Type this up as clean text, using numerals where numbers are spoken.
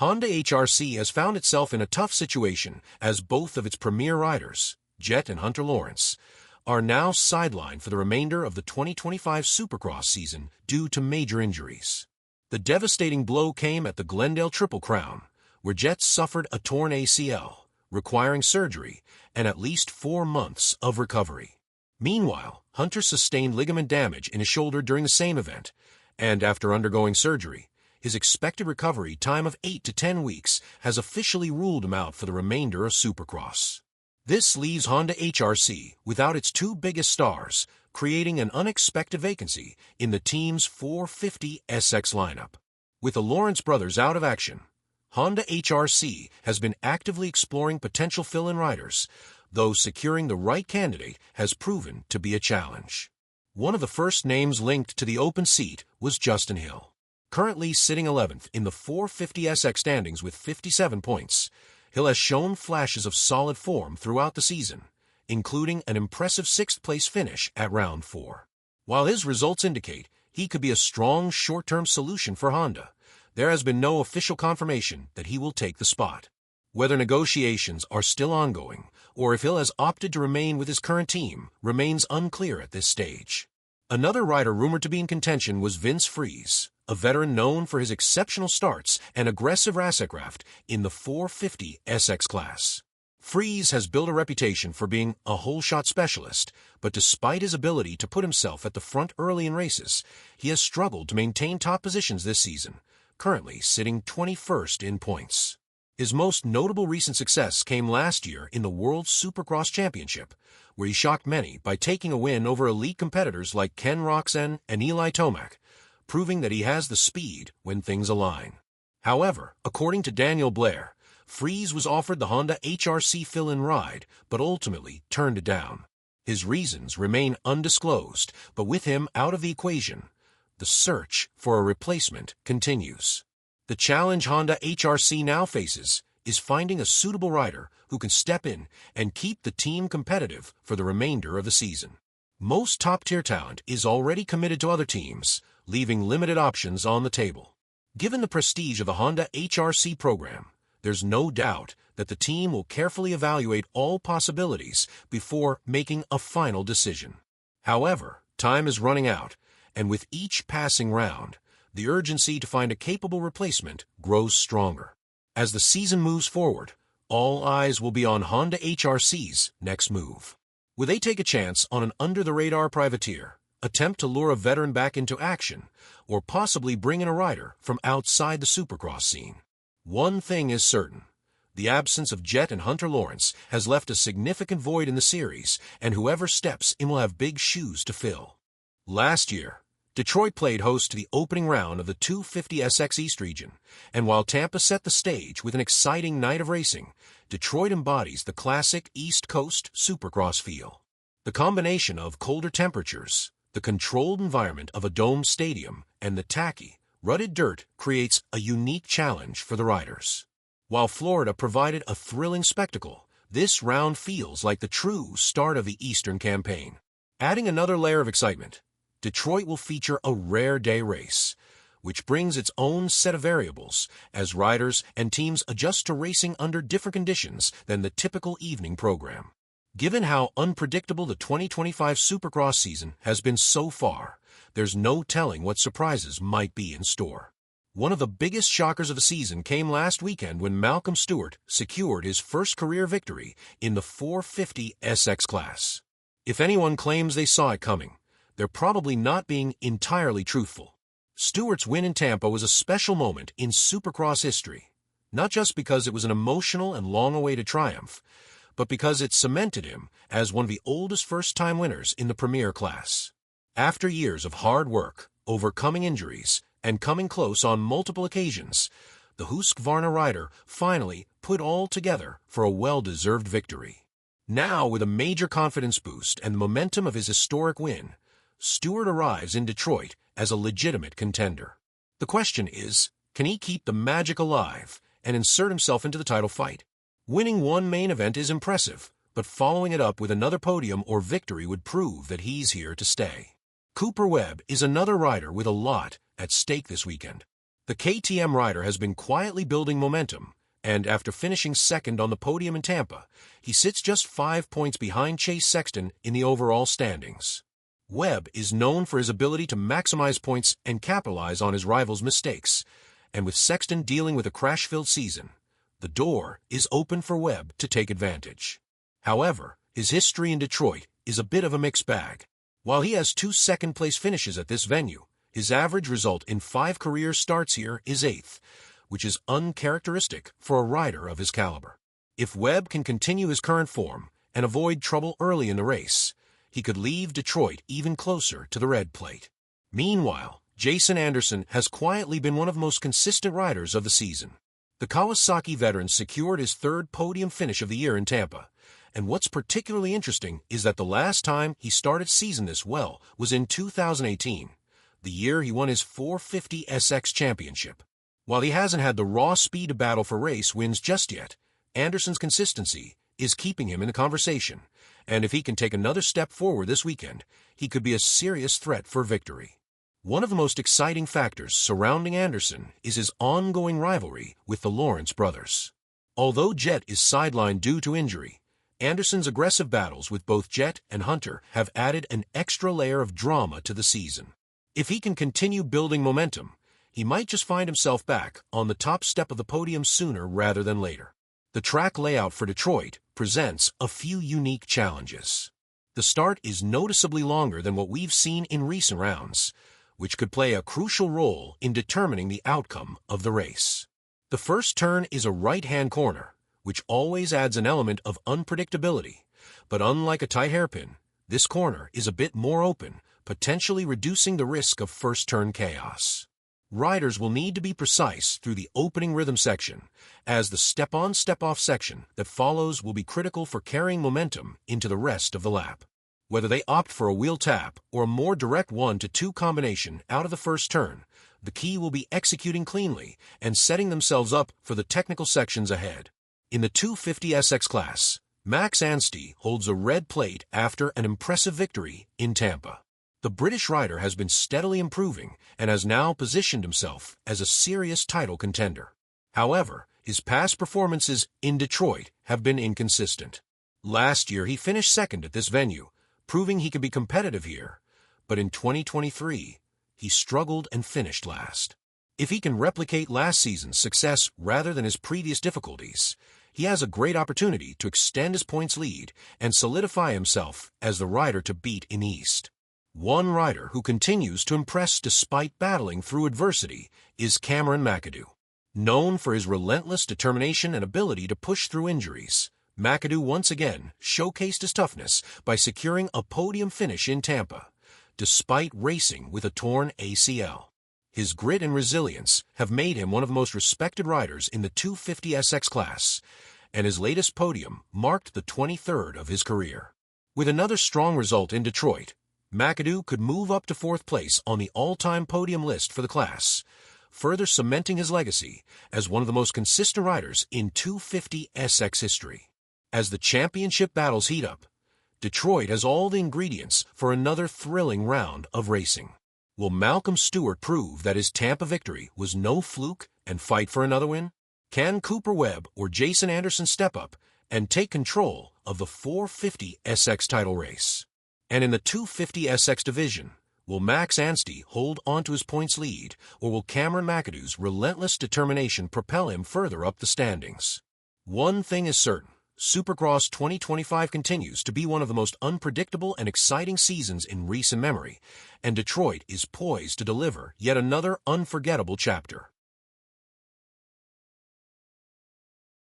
Honda HRC has found itself in a tough situation as both of its premier riders, Jett and Hunter Lawrence, are now sidelined for the remainder of the 2025 Supercross season due to major injuries. The devastating blow came at the Glendale Triple Crown, where Jett suffered a torn ACL, requiring surgery and at least 4 months of recovery. Meanwhile, Hunter sustained ligament damage in his shoulder during the same event, and after undergoing surgery, his expected recovery time of 8 to 10 weeks has officially ruled him out for the remainder of Supercross. This leaves Honda HRC without its 2 biggest stars, creating an unexpected vacancy in the team's 450 SX lineup. With the Lawrence brothers out of action, Honda HRC has been actively exploring potential fill-in riders, though securing the right candidate has proven to be a challenge. One of the first names linked to the open seat was Justin Hill. Currently sitting 11th in the 450 SX standings with 57 points, Hill has shown flashes of solid form throughout the season, including an impressive 6th-place finish at Round 4. While his results indicate he could be a strong short-term solution for Honda, there has been no official confirmation that he will take the spot. Whether negotiations are still ongoing, or if Hill has opted to remain with his current team, remains unclear at this stage. Another rider rumored to be in contention was Friese, a veteran known for his exceptional starts and aggressive racekraft in the 450 SX class. Friese has built a reputation for being a whole-shot specialist, but despite his ability to put himself at the front early in races, he has struggled to maintain top positions this season, currently sitting 21st in points. His most notable recent success came last year in the World Supercross Championship, where he shocked many by taking a win over elite competitors like Ken Roczen and Eli Tomac, proving that he has the speed when things align. However, according to Daniel Blair, Friese was offered the Honda HRC fill-in ride, but ultimately turned it down. His reasons remain undisclosed, but with him out of the equation, the search for a replacement continues. The challenge Honda HRC now faces is finding a suitable rider who can step in and keep the team competitive for the remainder of the season. Most top-tier talent is already committed to other teams, leaving limited options on the table. Given the prestige of the Honda HRC program, there's no doubt that the team will carefully evaluate all possibilities before making a final decision. However, time is running out, and with each passing round, the urgency to find a capable replacement grows stronger. As the season moves forward, all eyes will be on Honda HRC's next move. Will they take a chance on an under-the-radar privateer, attempt to lure a veteran back into action, or possibly bring in a rider from outside the Supercross scene? One thing is certain. The absence of Jett and Hunter Lawrence has left a significant void in the series, and whoever steps in will have big shoes to fill. Last year, Detroit played host to the opening round of the 250 SX East region, and while Tampa set the stage with an exciting night of racing, Detroit embodies the classic East Coast Supercross feel. The combination of colder temperatures, the controlled environment of a domed stadium, and the tacky, rutted dirt creates a unique challenge for the riders. While Florida provided a thrilling spectacle, this round feels like the true start of the Eastern campaign. Adding another layer of excitement, Detroit will feature a rare day race, which brings its own set of variables as riders and teams adjust to racing under different conditions than the typical evening program. Given how unpredictable the 2025 Supercross season has been so far, there's no telling what surprises might be in store. One of the biggest shockers of the season came last weekend when Malcolm Stewart secured his first career victory in the 450 SX class. If anyone claims they saw it coming, they're probably not being entirely truthful. Stewart's win in Tampa was a special moment in Supercross history, not just because it was an emotional and long-awaited triumph, but because it cemented him as one of the oldest first-time winners in the premier class. After years of hard work, overcoming injuries, and coming close on multiple occasions, the Husqvarna rider finally put all together for a well-deserved victory. Now, with a major confidence boost and the momentum of his historic win, Stewart arrives in Detroit as a legitimate contender. The question is, can he keep the magic alive and insert himself into the title fight? Winning one main event is impressive, but following it up with another podium or victory would prove that he's here to stay. Cooper Webb is another rider with a lot at stake this weekend. The KTM rider has been quietly building momentum, and after finishing second on the podium in Tampa, he sits just 5 points behind Chase Sexton in the overall standings. Webb is known for his ability to maximize points and capitalize on his rivals' mistakes, and with Sexton dealing with a crash-filled season, the door is open for Webb to take advantage. However, his history in Detroit is a bit of a mixed bag. While he has 2 second-place finishes at this venue, his average result in 5 career starts here is 8th, which is uncharacteristic for a rider of his caliber. If Webb can continue his current form and avoid trouble early in the race, he could leave Detroit even closer to the red plate. Meanwhile, Jason Anderson has quietly been one of the most consistent riders of the season. The Kawasaki veteran secured his 3rd podium finish of the year in Tampa, and what's particularly interesting is that the last time he started season this well was in 2018, the year he won his 450 SX championship. While he hasn't had the raw speed to battle for race wins just yet, Anderson's consistency is keeping him in the conversation, and if he can take another step forward this weekend, he could be a serious threat for victory. One of the most exciting factors surrounding Anderson is his ongoing rivalry with the Lawrence brothers. Although Jet is sidelined due to injury, Anderson's aggressive battles with both Jet and Hunter have added an extra layer of drama to the season. If he can continue building momentum, he might just find himself back on the top step of the podium sooner rather than later. The track layout for Detroit presents a few unique challenges. The start is noticeably longer than what we've seen in recent rounds, which could play a crucial role in determining the outcome of the race. The first turn is a right-hand corner, which always adds an element of unpredictability, but unlike a tight hairpin, this corner is a bit more open, potentially reducing the risk of first-turn chaos. Riders will need to be precise through the opening rhythm section, as the step-on, step-off section that follows will be critical for carrying momentum into the rest of the lap. Whether they opt for a wheel tap or a more direct 1-2 combination out of the first turn, the key will be executing cleanly and setting themselves up for the technical sections ahead. In the 250SX class, Max Anstey holds a red plate after an impressive victory in Tampa. The British rider has been steadily improving and has now positioned himself as a serious title contender. However, his past performances in Detroit have been inconsistent. Last year he finished second at this venue, proving he could be competitive here, but in 2023, he struggled and finished last. If he can replicate last season's success rather than his previous difficulties, he has a great opportunity to extend his points lead and solidify himself as the rider to beat in the East. One rider who continues to impress despite battling through adversity is Cameron McAdoo. Known for his relentless determination and ability to push through injuries, McAdoo once again showcased his toughness by securing a podium finish in Tampa, despite racing with a torn ACL. His grit and resilience have made him one of the most respected riders in the 250SX class, and his latest podium marked the 23rd of his career. With another strong result in Detroit, McAdoo could move up to 4th place on the all-time podium list for the class, further cementing his legacy as one of the most consistent riders in 250SX history. As the championship battles heat up, Detroit has all the ingredients for another thrilling round of racing. Will Malcolm Stewart prove that his Tampa victory was no fluke and fight for another win? Can Cooper Webb or Jason Anderson step up and take control of the 450SX title race? And in the 250SX division, will Max Anstey hold onto his points lead, or will Cameron McAdoo's relentless determination propel him further up the standings? One thing is certain. Supercross 2025 continues to be one of the most unpredictable and exciting seasons in recent memory, and Detroit is poised to deliver yet another unforgettable chapter.